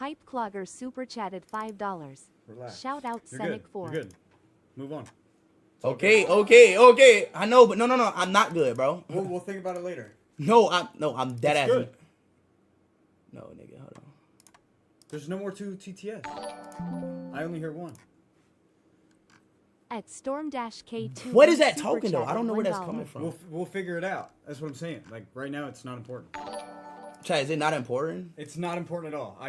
Hype Clogger super chatted $5. Relax. Shout out You're Scenic good. 4. You're good. Move on. Okay. I know, but no. I'm not good, bro. We'll think about it later. No, I'm dead It's ass. good. No, nigga, hold on. There's no more 2 TTS. I only hear 1. At Storm-K2. What is that super token though? I chatted don't know where that's $1. coming from. We'll figure it out. That's what I'm saying. Like right now, it's not important. Chad, is it not important? It's not important at all.